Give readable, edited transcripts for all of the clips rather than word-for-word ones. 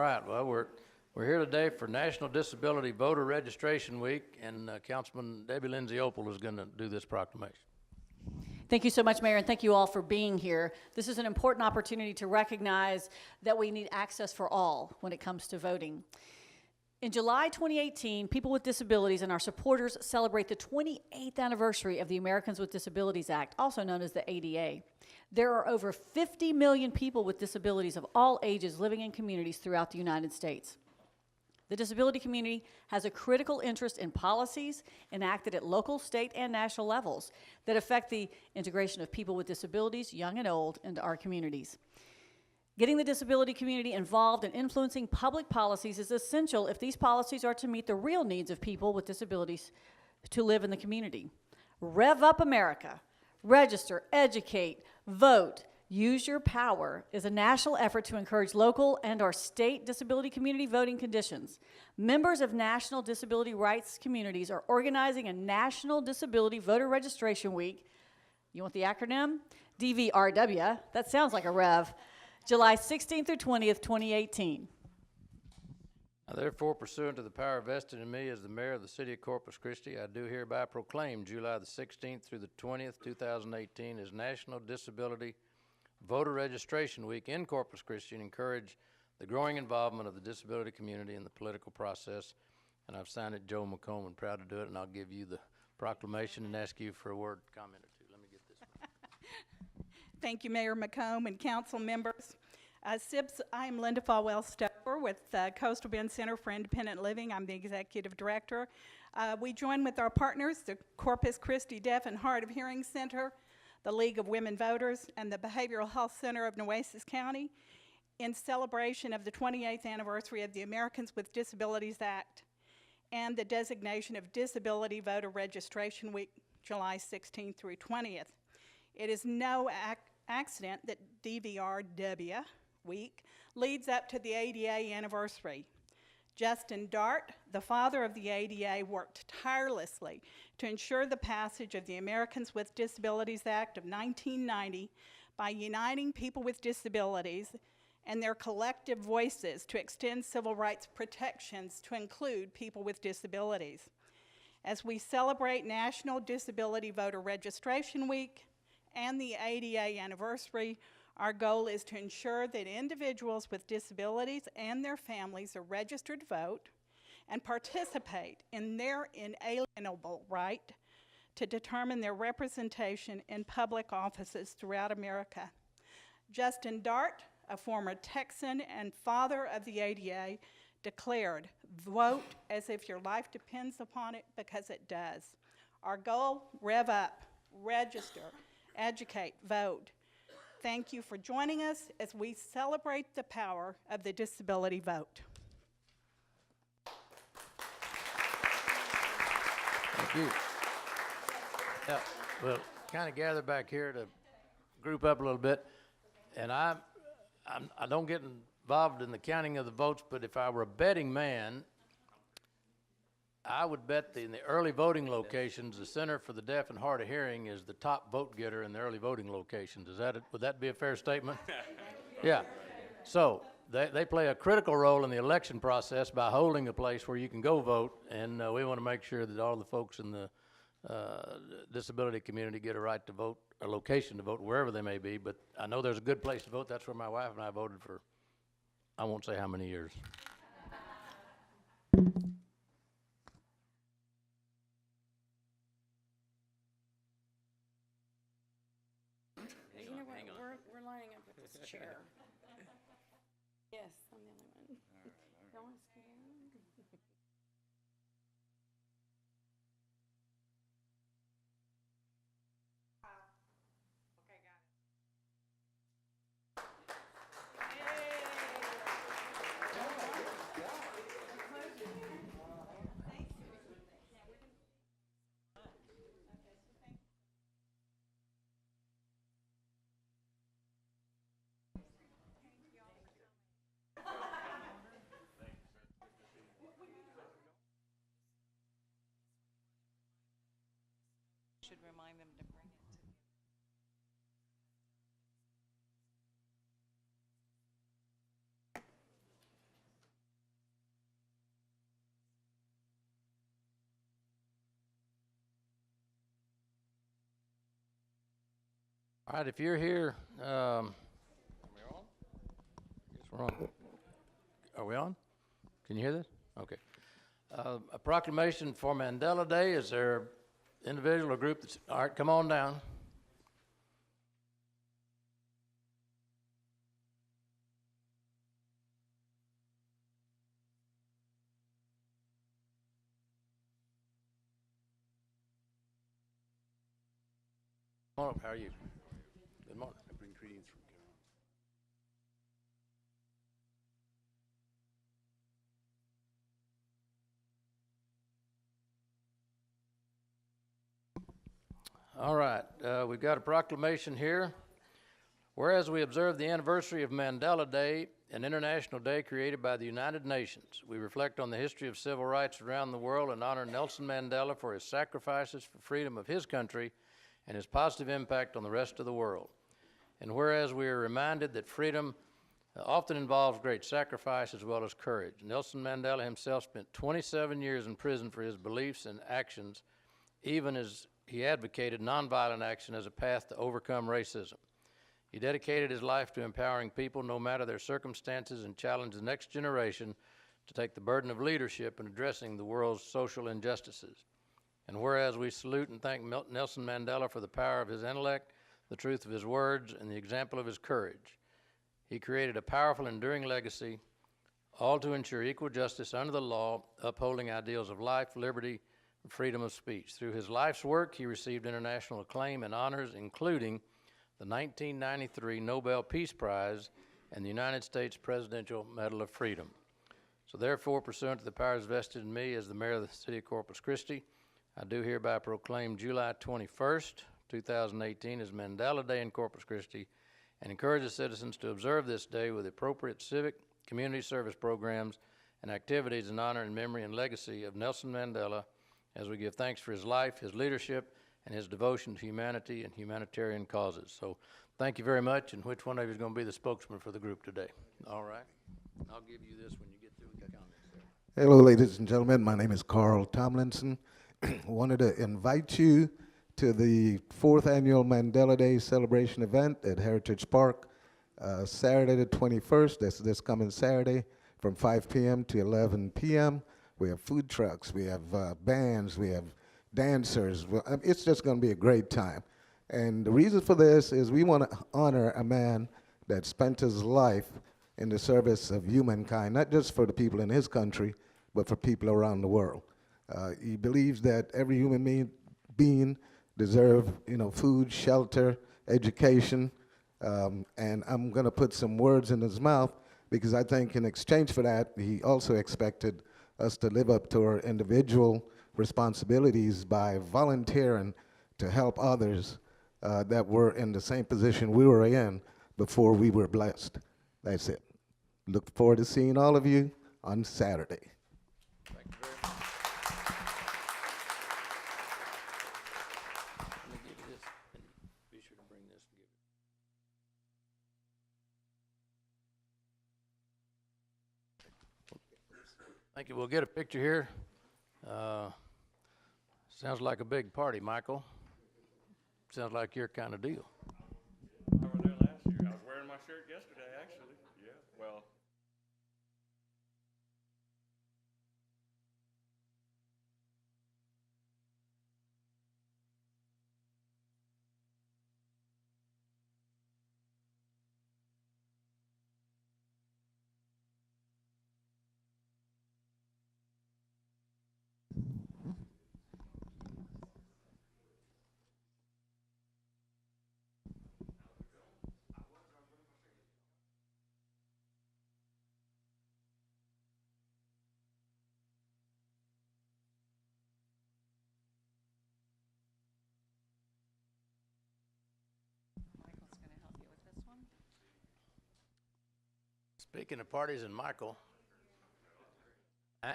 right. Well, we're here today for National Disability Voter Registration Week, and Councilman Debbie Lindsay Opal is going to do this proclamation. Thank you so much, Mayor, and thank you all for being here. This is an important opportunity to recognize that we need access for all when it comes to voting. In July 2018, people with disabilities and our supporters celebrate the 28th anniversary of the Americans with Disabilities Act, also known as the ADA. There are over 50 million people with disabilities of all ages living in communities throughout the United States. The disability community has a critical interest in policies enacted at local, state, and national levels that affect the integration of people with disabilities, young and old, into our communities. Getting the disability community involved in influencing public policies is essential if these policies are to meet the real needs of people with disabilities to live in the community. Rev up America. Register, educate, vote, use your power is a national effort to encourage local and our state disability community voting conditions. Members of national disability rights communities are organizing a National Disability Voter Registration Week. You want the acronym? DVRW. That sounds like a rev. July 16th through 20th, 2018. Now, therefore, pursuant to the power vested in me as the mayor of the city of Corpus Christi, I do hereby proclaim July the 16th through the 20th, 2018 as National Disability Voter Registration Week in Corpus Christi and encourage the growing involvement of the disability community in the political process. And I've signed it, Joe McComb, and proud to do it, and I'll give you the proclamation and ask you for a word, comment or two. Let me get this one. Thank you, Mayor McComb and council members. SIBS, I'm Linda Falwell-Stover with Coastal Bend Center for Independent Living. I'm the executive director. We join with our partners, the Corpus Christi Deaf and Hard of Hearing Center, the League of Women Voters, and the Behavioral Health Center of Nueces County in celebration of the 28th anniversary of the Americans with Disabilities Act and the designation of Disability Voter Registration Week, July 16th through 20th. It is no accident that DVRW Week leads up to the ADA anniversary. Justin Dart, the father of the ADA, worked tirelessly to ensure the passage of the Americans with Disabilities Act of 1990 by uniting people with disabilities and their collective voices to extend civil rights protections to include people with disabilities. As we celebrate National Disability Voter Registration Week and the ADA anniversary, our goal is to ensure that individuals with disabilities and their families are registered to vote and participate in their inalienable right to determine their representation in public offices throughout America. Justin Dart, a former Texan and father of the ADA, declared, "Vote as if your life depends upon it, because it does." Our goal, rev up, register, educate, vote. Thank you for joining us as we celebrate the power of the disability vote. Thank you. Yeah, we'll kind of gather back here to group up a little bit. And I don't get involved in the counting of the votes, but if I were a betting man, I would bet in the early voting locations, the Center for the Deaf and Hard of Hearing is the top vote getter in the early voting locations. Would that be a fair statement? Yeah. So they play a critical role in the election process by holding a place where you can go vote, and we want to make sure that all the folks in the disability community get a right to vote, a location to vote wherever they may be. But I know there's a good place to vote. That's where my wife and I voted for, I won't say how many years. We're lining up with this chair. Yes, I'm the only one. Y'all want to scoot in? Okay, got it. Should remind them to bring it to me. All right, if you're here, are we on? Guess we're on. Are we on? Can you hear this? Okay. A proclamation for Mandela Day. Is there an individual or group that's, all right, come on down. Come on up, how are you? Good morning. I bring greetings from All right, we've got a proclamation here. Whereas we observe the anniversary of Mandela Day, an international day created by the United Nations, we reflect on the history of civil rights around the world and honor Nelson Mandela for his sacrifices for freedom of his country and his positive impact on the rest of the world. And whereas we are reminded that freedom often involves great sacrifice as well as courage. Nelson Mandela himself spent 27 years in prison for his beliefs and actions, even as he advocated nonviolent action as a path to overcome racism. He dedicated his life to empowering people, no matter their circumstances, and challenged the next generation to take the burden of leadership in addressing the world's social injustices. And whereas we salute and thank Nelson Mandela for the power of his intellect, the truth of his words, and the example of his courage, he created a powerful, enduring legacy, all to ensure equal justice under the law, upholding ideals of life, liberty, and freedom of speech. Through his life's work, he received international acclaim and honors, including the 1993 Nobel Peace Prize and the United States Presidential Medal of Freedom. So therefore, pursuant to the powers vested in me as the mayor of the city of Corpus Christi, I do hereby proclaim July 21st, 2018 as Mandela Day in Corpus Christi, and encourage the citizens to observe this day with appropriate civic, community service programs, and activities in honor and memory and legacy of Nelson Mandela, as we give thanks for his life, his leadership, and his devotion to humanity and humanitarian causes. So thank you very much, and which one of you is going to be the spokesman for the group today? All right. I'll give you this when you get through with the comments there. Hello, ladies and gentlemen. My name is Carl Tomlinson. Wanted to invite you to the 4th Annual Mandela Day celebration event at Heritage Park, Saturday the 21st. That's this coming Saturday from 5 p.m. to 11 p.m. We have food trucks, we have bands, we have dancers. Well, it's just going to be a great time. And the reason for this is we want to honor a man that spent his life in the service of humankind, not just for the people in his country, but for people around the world. He believes that every human being deserves, food, shelter, education, and I'm going to put some words in his mouth because I think in exchange for that, he also expected us to live up to our individual responsibilities by volunteering to help others that were in the same position we were in before we were blessed. That's it. Look forward to seeing all of you on Saturday. Thank you very much. Let me give you this, and be sure to bring this and give it. Thank you. We'll get a picture here. Sounds like a big party, Michael. Sounds like your kind of deal. I was there last year. I was wearing my shirt yesterday, actually. Yeah, well. Michael's going to help you with this one. Speaking of parties and Michael. Huh?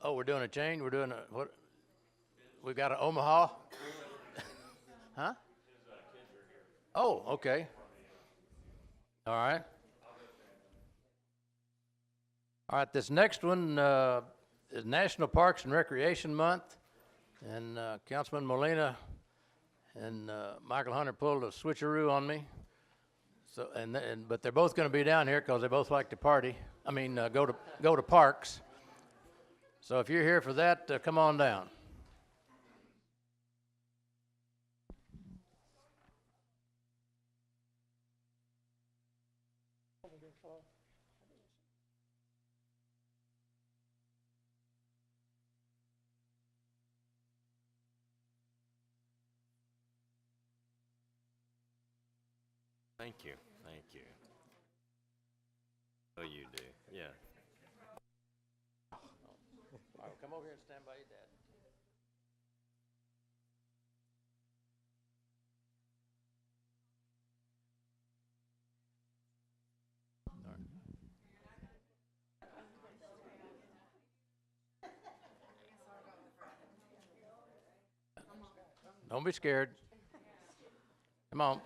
Oh, we're doing a change? We're doing a, what? We got an Omaha? Huh? Oh, okay. All right. All right, this next one is National Parks and Recreation Month, and Councilman Molina and Michael Hunter pulled a switcheroo on me. So, but they're both going to be down here because they both like to party. I mean, go to parks. So if you're here for that, come on down. Thank you. Thank you. Oh, you do. Yeah. All right, come over here and stand by your dad. Don't be scared. Come on.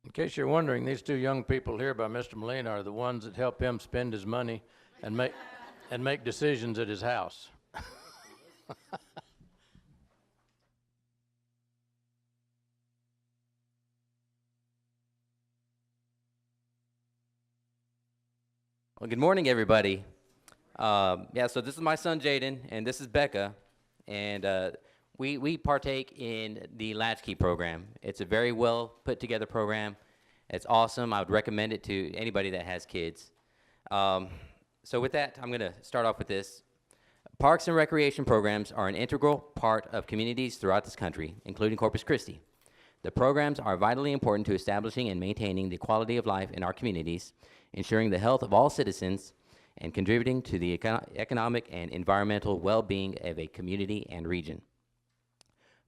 In case you're wondering, these two young people here by Mr. Molina are the ones that help him spend his money and make decisions at his house. Well, good morning, everybody. So this is my son, Jaden, and this is Becca, and we partake in the Latchkey program. It's a very well put together program. It's awesome. I would recommend it to anybody that has kids. So with that, I'm going to start off with this. Parks and recreation programs are an integral part of communities throughout this country, including Corpus Christi. The programs are vitally important to establishing and maintaining the quality of life in our communities, ensuring the health of all citizens, and contributing to the economic and environmental well-being of a community and region.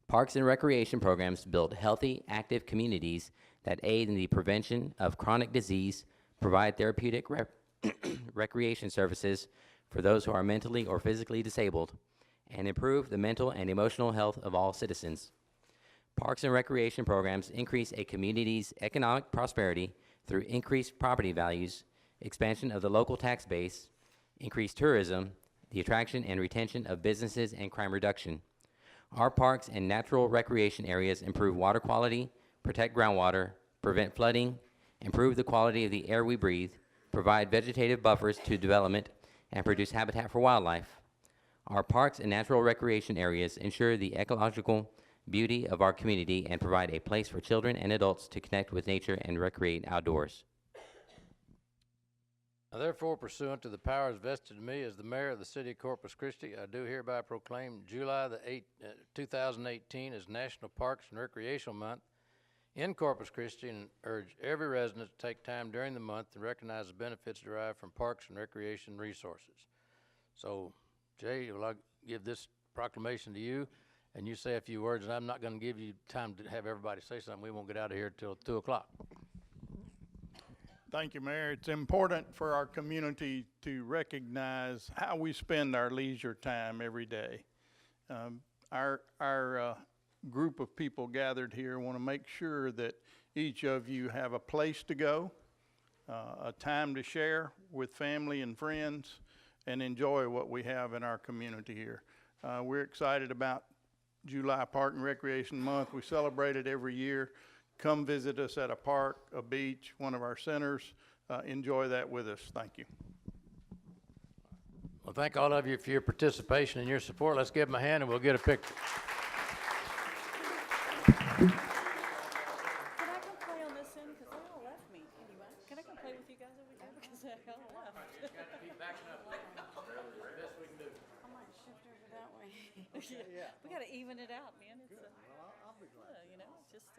Parks and recreation programs build healthy, active communities that aid in the prevention of chronic disease, provide therapeutic recreation services for those who are mentally or physically disabled, and improve the mental and emotional health of all citizens. Parks and recreation programs increase a community's economic prosperity through increased property values, expansion of the local tax base, increased tourism, the attraction and retention of businesses, and crime reduction. Our parks and natural recreation areas improve water quality, protect groundwater, prevent flooding, improve the quality of the air we breathe, provide vegetative buffers to development, and produce habitat for wildlife. Our parks and natural recreation areas ensure the ecological beauty of our community and provide a place for children and adults to connect with nature and recreate outdoors. Now, therefore, pursuant to the powers vested in me as the mayor of the city of Corpus Christi, I do hereby proclaim July 2018 as National Parks and Recreation Month in Corpus Christi, and urge every resident to take time during the month to recognize the benefits derived from parks and recreation resources. So, Jay, will I give this proclamation to you, and you say a few words, and I'm not going to give you time to have everybody say something. We won't get out of here till 2 o'clock. Thank you, Mayor. It's important for our community to recognize how we spend our leisure time every day. Our group of people gathered here want to make sure that each of you have a place to go, a time to share with family and friends, and enjoy what we have in our community here. We're excited about July Park and Recreation Month. We celebrate it every year. Come visit us at a park, a beach, one of our centers. Enjoy that with us. Thank you. Well, thank all of you for your participation and your support. Let's give them a hand and we'll get a picture. Can I come play on this end? Because they all left me anyway. Can I come play with you guys over here? Because they all left. Keep backing up. Best we can do. I might shift over that way. Yeah. We got to even it out, man. It's, I'll be glad. You know, it's just.